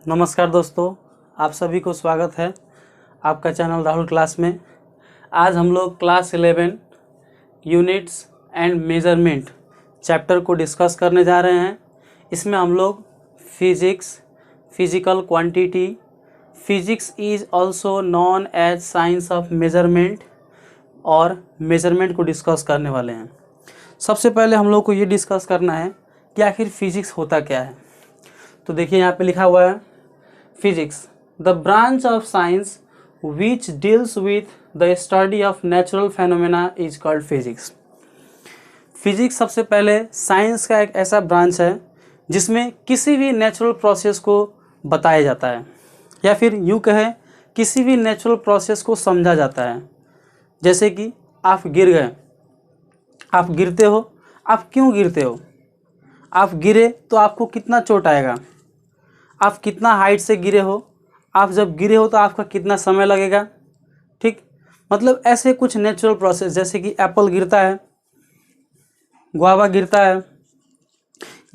नमस्कार दोस्तों, आप सभी को स्वागत है आपका चैनल राहुल क्लास में। आज हम लोग class 11 units and measurement chapter को डिस्कस करने जा रहे हैं। इसमें हम लोग physics, physical quantity, physics is also known as science of measurement और मेजरमेंट को डिस्कस करने वाले हैं। सबसे पहले हम लोग को ये डिस्कस करना है कि आखिर फिजिक्स होता क्या है। तो देखिए यहाँ पे लिखा हुआ है Physics, the branch of science which deals with the study of natural phenomena is called physics. Physics सबसे पहले साइंस का एक ऐसा ब्रांच है जिसमें किसी भी नेचुरल प्रोसेस को बताया जाता है, या फिर यूँ कहें किसी भी नेचुरल प्रोसेस को समझा जाता है। जैसे कि आप गिर गए, आप गिरते हो, आप क्यों गिरते हो, आप गिरे तो आपको कितना चोट आएगा, आप कितना हाइट से गिरे हो, आप जब गिरे हो तो आपका कितना समय लगेगा। ठीक, मतलब ऐसे कुछ नेचुरल प्रोसेस, जैसे कि एप्पल गिरता है, गुआवा गिरता है,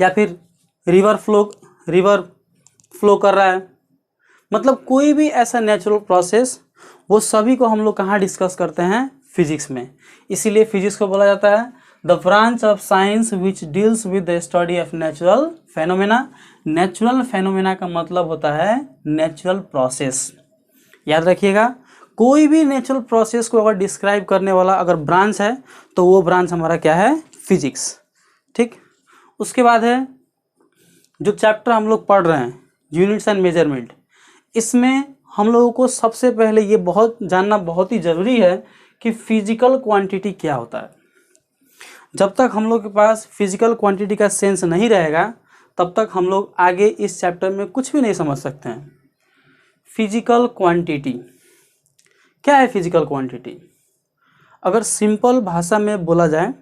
या फिर रिवर फ्लो कर रहा है। मतलब कोई भी ऐसा नेचुरल प्रोसेस, वो सभी को हम लोग कहाँ डिस्कस करते हैं, फिजिक्स में। इसीलिए फिजिक्स को बोला जाता है the branch of science which deals with the study of natural phenomena. Natural phenomena का मतलब होता है नेचुरल प्रोसेस। याद रखिएगा, कोई भी नेचुरल प्रोसेस को अगर डिस्क्राइब करने वाला अगर ब्रांच है तो वो ब्रांच हमारा क्या है, फिजिक्स। ठीक, उसके बाद है जो चैप्टर हम लोग पढ़ रहे हैं यूनिट्स एंड मेजरमेंट। इसमें हम लोगों को सबसे पहले ये जानना बहुत ही ज़रूरी है कि फिजिकल क्वांटिटी क्या होता है। जब तक हम लोग के पास फिजिकल क्वांटिटी का सेंस नहीं रहेगा तब तक हम लोग आगे इस चैप्टर में कुछ भी नहीं समझ सकते हैं। फिजिकल क्वांटिटी क्या है? फिजिकल क्वांटिटी अगर सिंपल भाषा में बोला जाए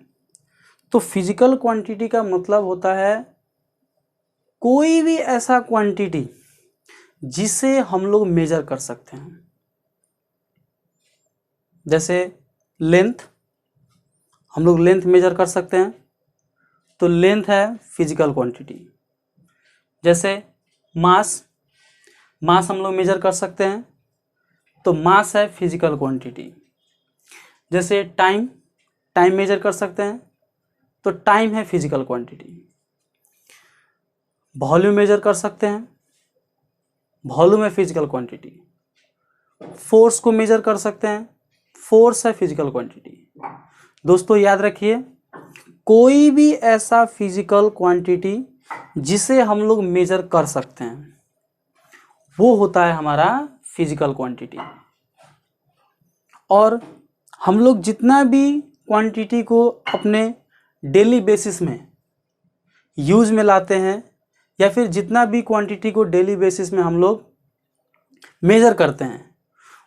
तो फिजिकल क्वांटिटी का मतलब होता है कोई भी ऐसा क्वांटिटी जिसे हम लोग मेजर कर सकते हैं। जैसे लेंथ, हम लोग लेंथ मेजर कर सकते हैं तो लेंथ है फिजिकल क्वांटिटी। जैसे मास हम लोग मेजर कर सकते हैं तो मास है फिजिकल क्वांटिटी। जैसे टाइम मेजर कर सकते हैं तो टाइम है फिजिकल क्वांटिटी। वॉल्यूम मेजर कर सकते हैं, वॉल्यूम है फिजिकल क्वांटिटी। फोर्स को मेजर कर सकते हैं, फोर्स है फिजिकल क्वांटिटी। दोस्तों याद रखिए, कोई भी ऐसा फिजिकल क्वांटिटी जिसे हम लोग मेजर कर सकते हैं वो होता है हमारा फिजिकल क्वांटिटी। और हम लोग जितना भी क्वांटिटी को अपने डेली बेसिस में यूज में लाते हैं, या फिर जितना भी क्वांटिटी को डेली बेसिस में हम लोग मेजर करते हैं,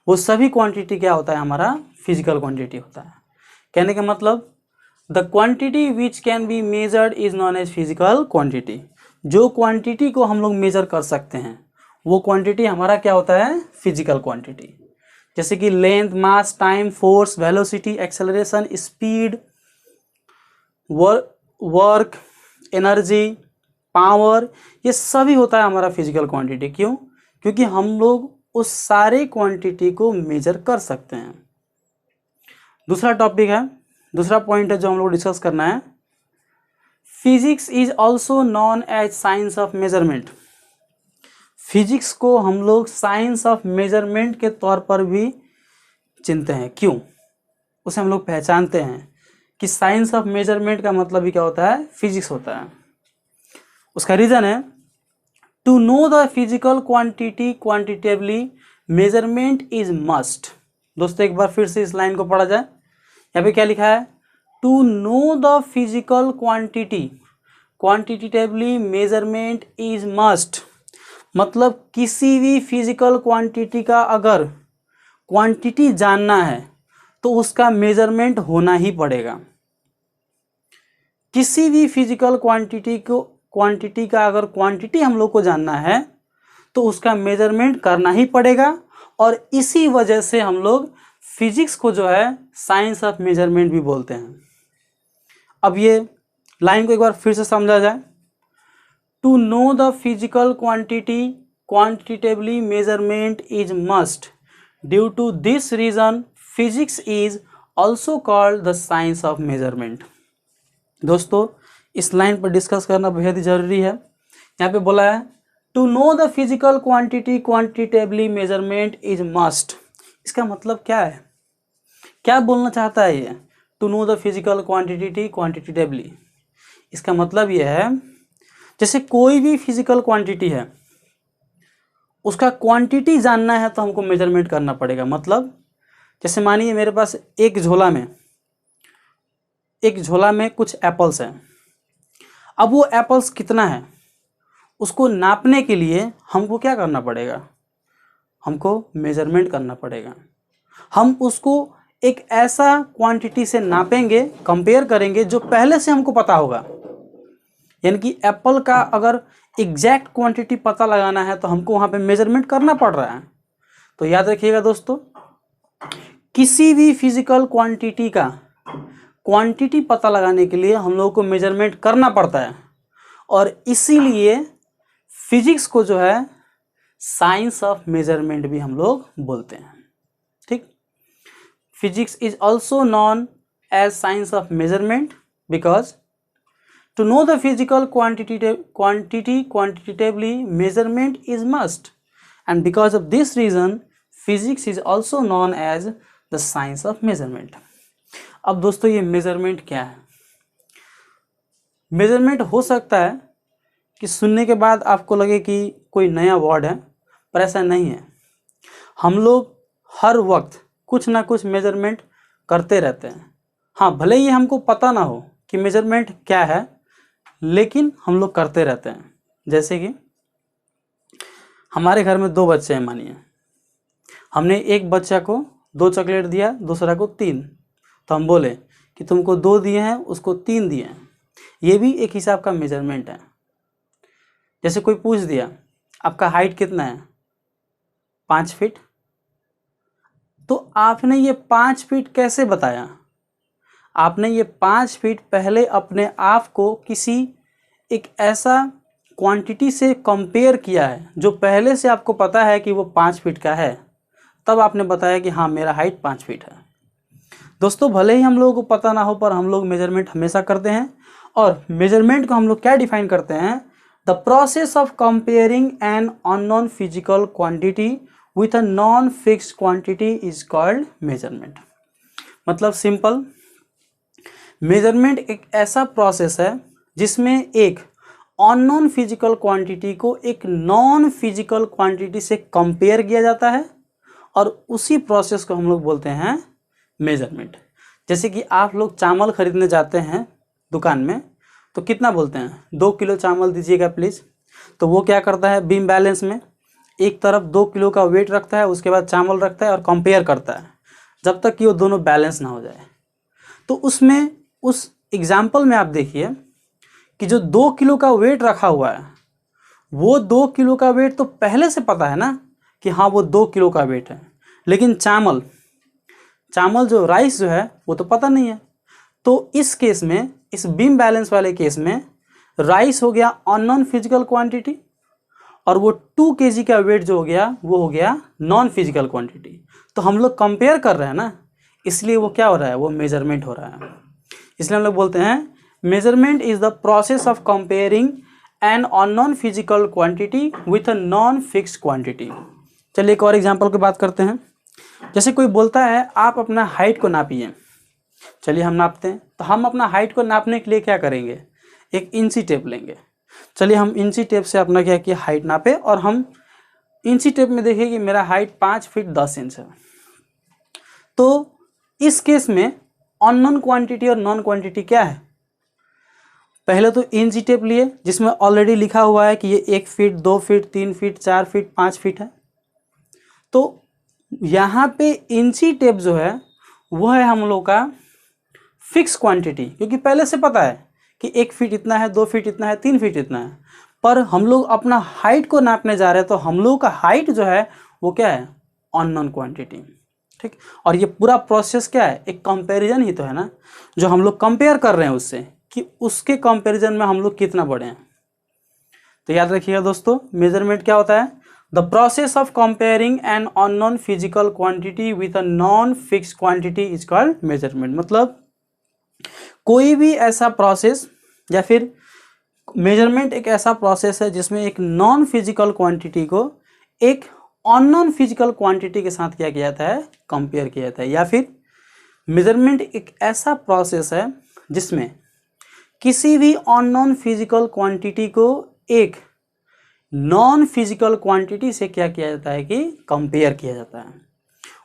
वो सभी क्वांटिटी क्या होता है, हमारा फिजिकल क्वांटिटी होता है। कहने का मतलब the quantity which can be measured is known as physical quantity. जो क्वांटिटी को हम लोग मेजर कर सकते हैं वो क्वांटिटी हमारा क्या होता है, फिजिकल क्वांटिटी। जैसे कि length, mass, time, force, velocity, acceleration, speed, work, energy, power, ये सभी होता है हमारा फिजिकल क्वांटिटी। क्यों? क्योंकि हम लोग उस सारे क्वांटिटी को मेजर कर सकते हैं। दूसरा टॉपिक है, दूसरा पॉइंट है जो हम लोग डिस्कस करना है, physics is also known as science of measurement. Physics को हम लोग साइंस ऑफ मेजरमेंट के तौर पर भी चिनते हैं। क्यों? उसे हम लोग पहचानते हैं कि साइंस ऑफ मेजरमेंट का मतलब ही क्या होता है, फिजिक्स होता है। उसका रीजन है to know the physical quantity quantitatively measurement is must. दोस्तों एक बार फिर से इस लाइन को पढ़ा जाए। यहाँ पे क्या लिखा है, to know the physical quantity quantitatively measurement is must. मतलब किसी भी फिजिकल क्वांटिटी का अगर क्वांटिटी जानना है तो उसका मेजरमेंट होना ही पड़ेगा। किसी भी फिजिकल क्वांटिटी का अगर क्वांटिटी हम लोग को जानना है तो उसका मेजरमेंट करना ही पड़ेगा। और इसी वजह से हम लोग फिजिक्स को जो है साइंस ऑफ मेजरमेंट भी बोलते हैं। अब ये लाइन को एक बार फिर से समझा जाए, to know the physical quantity quantitatively measurement is must. Due to this reason, physics is also called the science of measurement. दोस्तों इस लाइन पर डिस्कस करना बेहद ही जरूरी है। यहाँ पे बोला है to know the physical quantity quantitatively measurement is must. इसका मतलब क्या है, क्या बोलना चाहता है ये to know the physical quantity quantitatively? इसका मतलब ये है जैसे कोई भी फिजिकल क्वांटिटी है उसका क्वांटिटी जानना है तो हमको मेजरमेंट करना पड़ेगा। मतलब जैसे मानिए मेरे पास एक झोला में कुछ एप्पल्स हैं। अब वो एप्पल्स कितना है उसको नापने के लिए हमको क्या करना पड़ेगा, हमको मेजरमेंट करना पड़ेगा। हम उसको एक ऐसा क्वांटिटी से नापेंगे, कंपेयर करेंगे जो पहले से हमको पता होगा। यानी कि एप्पल का अगर एग्जैक्ट क्वांटिटी पता लगाना है तो हमको वहाँ पे मेजरमेंट करना पड़ रहा है। तो याद रखिएगा दोस्तों, किसी भी फिजिकल क्वांटिटी का क्वांटिटी पता लगाने के लिए हम लोगों को मेजरमेंट करना पड़ता है, और इसीलिए फिजिक्स को जो है साइंस ऑफ मेजरमेंट भी हम लोग बोलते हैं। ठीक, physics is also known as science of measurement because to know the physical quantity quantitatively measurement is must, and because of this reason physics is also known as the science of measurement. अब दोस्तों ये measurement क्या है? Measurement हो सकता है कि सुनने के बाद आपको लगे कि कोई नया वर्ड है, पर ऐसा नहीं है। हम लोग हर वक्त कुछ ना कुछ मेजरमेंट करते रहते हैं। हाँ, भले ही हमको पता ना हो कि मेजरमेंट क्या है, लेकिन हम लोग करते रहते हैं। जैसे कि हमारे घर में 2 बच्चे हैं, मानिए हमने एक बच्चा को 2 चॉकलेट दिया, दूसरा को 3, तो हम बोले कि तुमको 2 दिए हैं, उसको 3 दिए हैं। ये भी एक हिसाब का मेजरमेंट है। जैसे कोई पूछ दिया आपका हाइट कितना है, 5 फीट, तो आपने ये 5 फीट कैसे बताया? आपने ये 5 फीट पहले अपने आप को किसी एक ऐसा क्वांटिटी से कंपेयर किया है जो पहले से आपको पता है कि वो 5 फीट का है, तब आपने बताया कि हाँ मेरा हाइट 5 फीट है। दोस्तों भले ही हम लोगों को पता ना हो, पर हम लोग मेजरमेंट हमेशा करते हैं। और मेजरमेंट को हम लोग क्या डिफाइन करते हैं? The process of comparing an unknown physical quantity with a non fixed quantity is called measurement. मतलब सिंपल, मेजरमेंट एक ऐसा प्रोसेस है जिसमें एक अननोन फिजिकल क्वांटिटी को एक नॉन फिजिकल क्वांटिटी से कंपेयर किया जाता है, और उसी प्रोसेस को हम लोग बोलते हैं मेजरमेंट। जैसे कि आप लोग चावल खरीदने जाते हैं दुकान में, तो कितना बोलते हैं? 2 किलो चावल दीजिएगा प्लीज़। तो वो क्या करता है, बीम बैलेंस में एक तरफ 2 किलो का वेट रखता है, उसके बाद चावल रखता है और कंपेयर करता है जब तक कि वो दोनों बैलेंस ना हो जाए। तो उसमें उस एग्जाम्पल में आप देखिए कि जो 2 किलो का वेट रखा हुआ है, वो 2 किलो का वेट तो पहले से पता है ना कि हाँ वो 2 किलो का वेट है, लेकिन चावल जो राइस जो है वो तो पता नहीं है। तो इस केस में, इस बीम बैलेंस वाले केस में, राइस हो गया अननोन फिजिकल क्वांटिटी, और वो 2 kg का वेट जो हो गया वो हो गया नॉन फिजिकल क्वांटिटी। तो हम लोग कंपेयर कर रहे हैं ना, इसलिए वो क्या हो रहा है, वो मेजरमेंट हो रहा है। इसलिए हम लोग बोलते हैं measurement is the process of comparing an unknown physical quantity with a non fixed quantity. चलिए एक और एग्जांपल की बात करते हैं। जैसे कोई बोलता है आप अपना हाइट को नापिए, चलिए हम नापते हैं। तो हम अपना हाइट को नापने के लिए क्या करेंगे, एक इंची टेप लेंगे। चलिए हम इंची टेप से अपना क्या किया, हाइट नापे, और हम इंची टेप में देखिए कि मेरा हाइट 5 फीट 10 इंच है। तो इस केस में अननोन क्वांटिटी और नॉन क्वांटिटी क्या है? पहले तो इंची टेप लिए जिसमें ऑलरेडी लिखा हुआ है कि ये 1 feet 2 feet 3 feet 4 feet 5 feet है। तो यहाँ पे इंची टेप जो है वह है हम लोग का फिक्स क्वांटिटी, क्योंकि पहले से पता है कि 1 फीट इतना है, 2 फीट इतना है, 3 फीट इतना है। पर हम लोग अपना हाइट को नापने जा रहे हैं, तो हम लोग का हाइट जो है वो क्या है, अननोन क्वांटिटी। ठीक, और ये पूरा प्रोसेस क्या है, एक कंपैरिजन ही तो है ना, जो हम लोग कंपेयर कर रहे हैं उससे कि उसके कंपैरिजन में हम लोग कितना बड़े हैं। तो याद रखिएगा दोस्तों, मेजरमेंट क्या होता है, the process of comparing an unknown physical quantity with a non fix quantity is called measurement. मतलब कोई भी ऐसा प्रोसेस या फिर मेजरमेंट एक ऐसा प्रोसेस है जिसमें एक नॉन फिजिकल क्वांटिटी को एक अननोन फिजिकल क्वांटिटी के साथ क्या किया जाता है, कंपेयर किया जाता है। या फिर मेजरमेंट एक ऐसा प्रोसेस है जिसमें किसी भी अननोन फिजिकल क्वांटिटी को एक नॉन फिजिकल क्वांटिटी से क्या किया जाता है कि कंपेयर किया जाता है।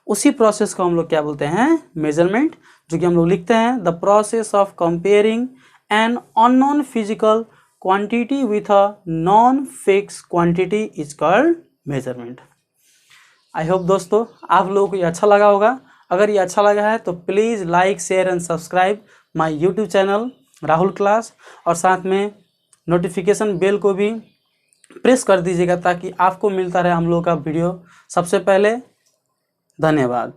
उसी प्रोसेस को हम लोग क्या बोलते हैं, मेजरमेंट, जो कि हम लोग लिखते हैं the process of comparing an unknown physical quantity with a non fix quantity is called measurement. I hope दोस्तों आप लोगों को ये अच्छा लगा होगा। अगर ये अच्छा लगा है तो please like share and subscribe my YouTube channel Rahul class, और साथ में नोटिफिकेशन बेल को भी प्रेस कर दीजिएगा ताकि आपको मिलता रहे हम लोगों का वीडियो सबसे पहले। धन्यवाद।